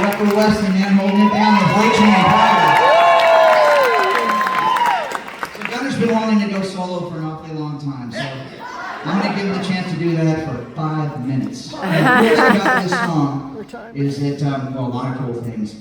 Upper Western, man, holding it down with Boy Chain Power. So Gunner's been wanting to go solo for an awfully long time, so I'm going to give him the chance to do that for 5 minutes. And the coolest about this song is that, well, a lot of cool things.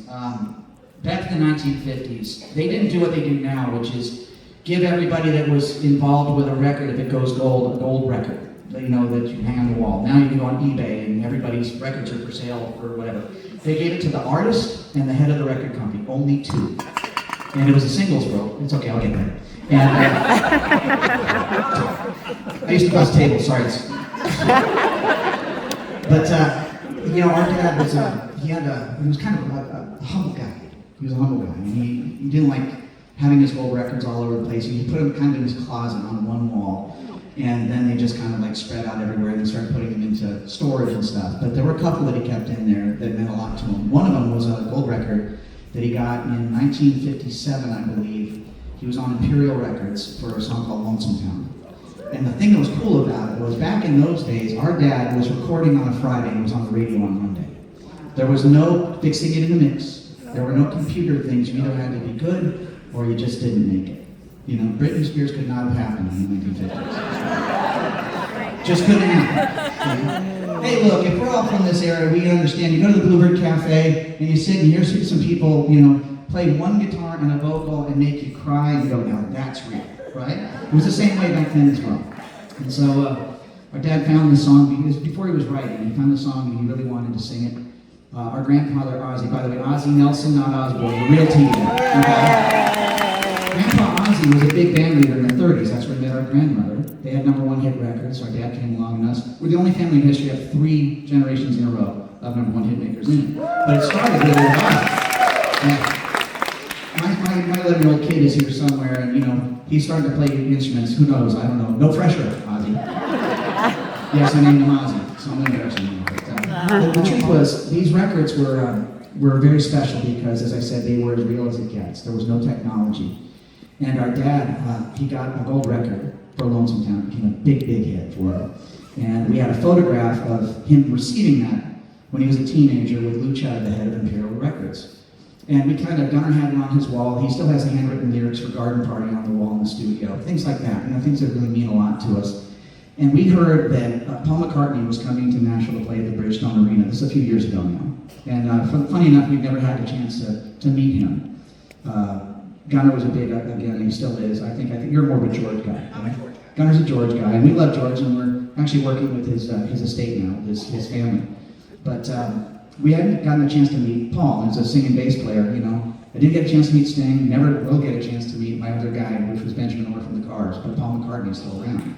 Back in the 1950s, they didn't do what they do now, which is give everybody that was involved with a record, if it goes gold, a gold record, you know, that you hang on the wall. Now you can go on eBay and everybody's records are for sale or whatever. They gave it to the artist and the head of the record company, only 2. And it was a singles bro. It's okay, I'll get there. And I used to bust tables, sorry. But you know, our dad was he was kind of a humble guy. He was a humble guy, and he didn't like having his old records all over the place. He put them kind of in his closet on one wall, and then they just kind of like spread out everywhere, and he started putting them into storage and stuff. But there were a couple that he kept in there that meant a lot to him. One of them was a gold record that he got in 1957, I believe. He was on Imperial Records for a song called Lonesome Town. And the thing that was cool about it was back in those days, our dad was recording on a Friday and was on the radio on Monday. There was no fixing it in the mix. There were no computer things. You either had to be good or you just didn't make it. You know, Britney Spears could not have happened in the 1950s. Just couldn't happen. Hey, look, if we're all from this era, we understand. You go to the Bluebird Cafe and you sit and you hear some people, you know, play one guitar and a vocal and make you cry and you go, now that's real, right? It was the same way back then as well. And so our dad found this song because before he was writing. He found the song and he really wanted to sing it. Our grandfather Ozzy, by the way, Ozzy Nelson, not Osbourne, the real TV. Grandpa Ozzy was a big band leader in the 30s. That's where he met our grandmother. They had #1 hit records. Our dad came along and us. We're the only family in history to have 3 generations in a row of #1 hit makers in it. But it started really with Ozzy. My 11-year-old kid is here somewhere, and you know, he's starting to play instruments. Who knows? I don't know. No pressure, Ozzy. Yes, I named him Ozzy, so I'm embarrassing him. But the truth was, these records were very special because, as I said, they were as real as it gets. There was no technology. And our dad, he got a gold record for Lonesome Town. It became a big, big hit for him. And we had a photograph of him receiving that when he was a teenager with Lou Chad, the head of Imperial Records. And we kind of, Gunner had it on his wall. He still has the handwritten lyrics for Garden Party on the wall in the studio. Things like that, you know, things that really mean a lot to us. And we heard that Paul McCartney was coming to Nashville to play at the Bridgestone Arena. This is a few years ago now. And funny enough, we've never had a chance to meet him. Gunner was a big, again, he still is. I think you're more of a George guy. Right? Gunner's a George guy, and we love George, and we're actually working with his estate now, his family. But we hadn't gotten a chance to meet Paul as a singing bass player, you know. I didn't get a chance to meet Sting, never will get a chance to meet my other guy, which was Benjamin Orr from the Cars, but Paul McCartney is still around.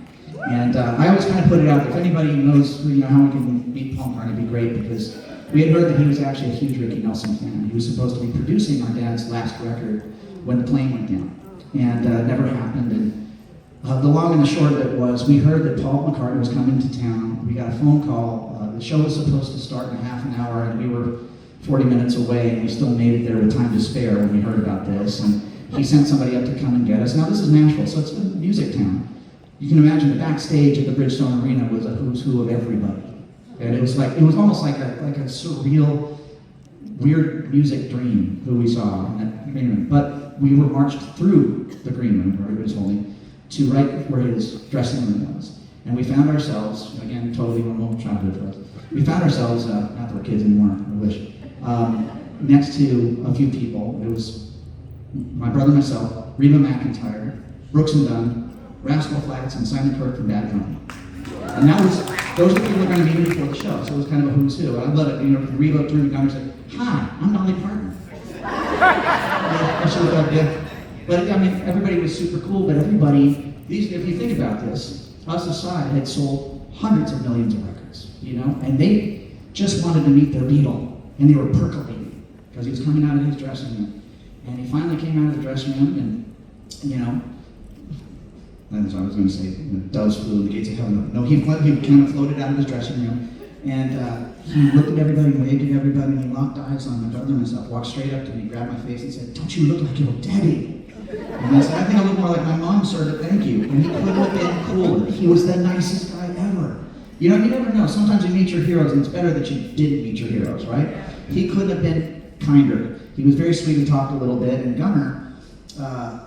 And I always kind of put it out there, if anybody knows, you know, how we can meet Paul McCartney, it'd be great, because we had heard that he was actually a huge Ricky Nelson fan. He was supposed to be producing our dad's last record when the plane went down, and it never happened. And the long and the short of it was, we heard that Paul McCartney was coming to town. We got a phone call. The show was supposed to start in half an hour, and we were 40 minutes away, and we still made it there with time to spare when we heard about this. And he sent somebody up to come and get us. Now this is Nashville, so it's a music town. You can imagine the backstage at the Bridgestone Arena was a who's who of everybody. And it was almost like a surreal, weird music dream who we saw in that green room. But we were marched through the green room where he was holding to right where his dressing room was. And we found ourselves, again, totally normal childhood for us. We found ourselves, not that we're kids anymore, I wish, next to a few people. It was my brother and myself, Reba McEntire, Brooks and Dunn, Rascal Flatts, and Simon Kirke from Bad Company. And those are the people that were going to meet me before the show, so it was kind of a who's who. I love it, you know, Reba turned to Gunner and said, "Hi, I'm Dolly Parton." I should have yeah. But I mean, everybody was super cool, but everybody, if you think about this, us aside, had sold hundreds of millions of records, you know, and they just wanted to meet their Beatle, and they were percolating, because he was coming out of his dressing room. And he finally came out of the dressing room, and, you know, that's what I was going to say, doves flew in the gates of heaven. No, he kind of floated out of his dressing room, and he looked at everybody and waved at everybody, and he locked eyes on my brother and myself, walked straight up to me, grabbed my face, and said, "Don't you look like your daddy?" And I said, "I think I look more like my mom, sir, but thank you." And he couldn't have been cooler. He was the nicest guy ever. You know, you never know. Sometimes you meet your heroes, and it's better that you didn't meet your heroes, right? He couldn't have been kinder. He was very sweet and talked a little bit, and Gunnar,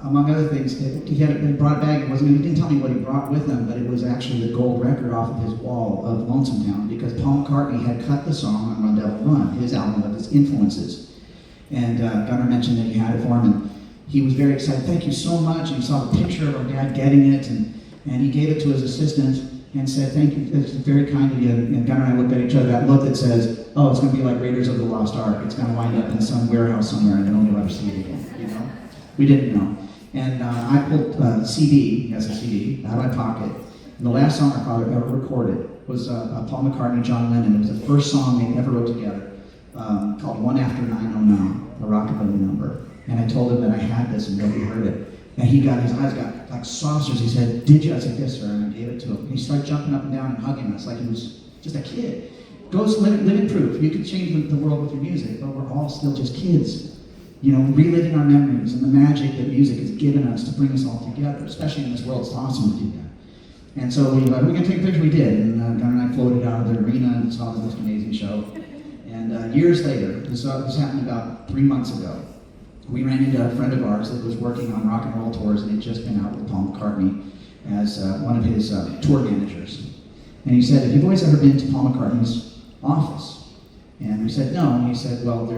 among other things, he had been brought a bag. He didn't tell me what he brought with him, but it was actually the gold record off of his wall of Lonesome Town, because Paul McCartney had cut the song on Run Devil Run, his album of his influences. And Gunnar mentioned that he had it for him, and he was very excited. Thank you so much. And he saw the picture of our dad getting it, and he gave it to his assistant and said, thank you, it's very kind of you. And Gunnar and I looked at each other, that look that says, oh, it's going to be like Raiders of the Lost Ark. It's going to wind up in some warehouse somewhere, and then we'll never see it again, you know? We didn't know. And I pulled a CD, yes, a CD, out of my pocket. And the last song our father ever recorded was Paul McCartney, John Lennon. It was the first song they ever wrote together, called One After 909, a rockabilly number. And I told him that I had this and nobody heard it. And his eyes got like saucers. He said, did you? I said, yes, sir. And I gave it to him. And he started jumping up and down and hugging us like he was just a kid. Goes living proof. You can change the world with your music, but we're all still just kids. You know, reliving our memories and the magic that music has given us to bring us all together, especially in this world. It's awesome to do that. And so we can take a picture. We did. And Gunnar and I floated out of the arena and saw this amazing show. And years later, this happened about 3 months ago, we ran into a friend of ours that was working on rock and roll tours, and had just been out with Paul McCartney as one of his tour managers. And he said, have you boys ever been to Paul McCartney's office? And we said, no. And he said, well,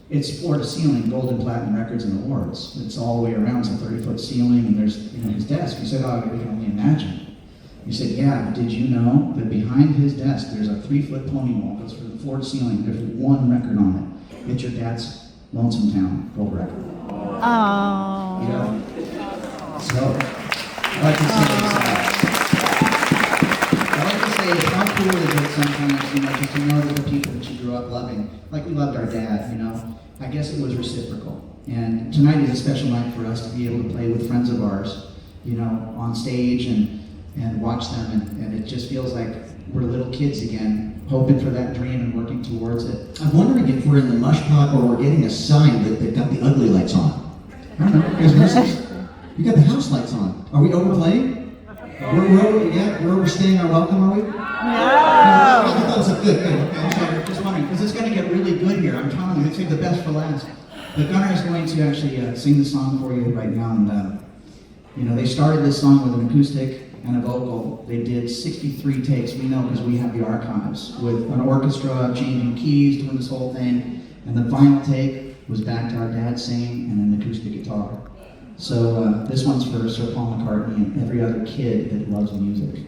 it's floor to ceiling, gold and platinum records and awards. It's all the way around. It's a 30-foot ceiling, and there's his desk. He said, oh, we can only imagine. He said, yeah, but did you know that behind his desk there's a 3-foot pony wall, goes from the floor to ceiling, there's one record on it. It's your dad's Lonesome Town gold record. Oh. You know? So, I like to say, how cool is it sometimes, just to know that the people that you grew up loving, like we loved our dad, I guess it was reciprocal. And tonight is a special night for us to be able to play with friends of ours, on stage and watch them, and it just feels like we're little kids again, hoping for that dream and working towards it. I'm wondering if we're in the mush pot or we're getting a sign that got the ugly lights on. I don't know. You got the house lights on. Are we overplaying? We're overstaying our welcome, are we? No. I thought it was a good thing. I'm sorry, just wondering, because it's going to get really good here. I'm telling you, it's the best for last. But Gunnar is going to actually sing the song for you right now. And, they started this song with an acoustic and a vocal. They did 63 takes, we know because we have the archives, with an orchestra changing keys, doing this whole thing. And the final take was back to our dad singing and an acoustic guitar. So this one's for Sir Paul McCartney and every other kid that loves music.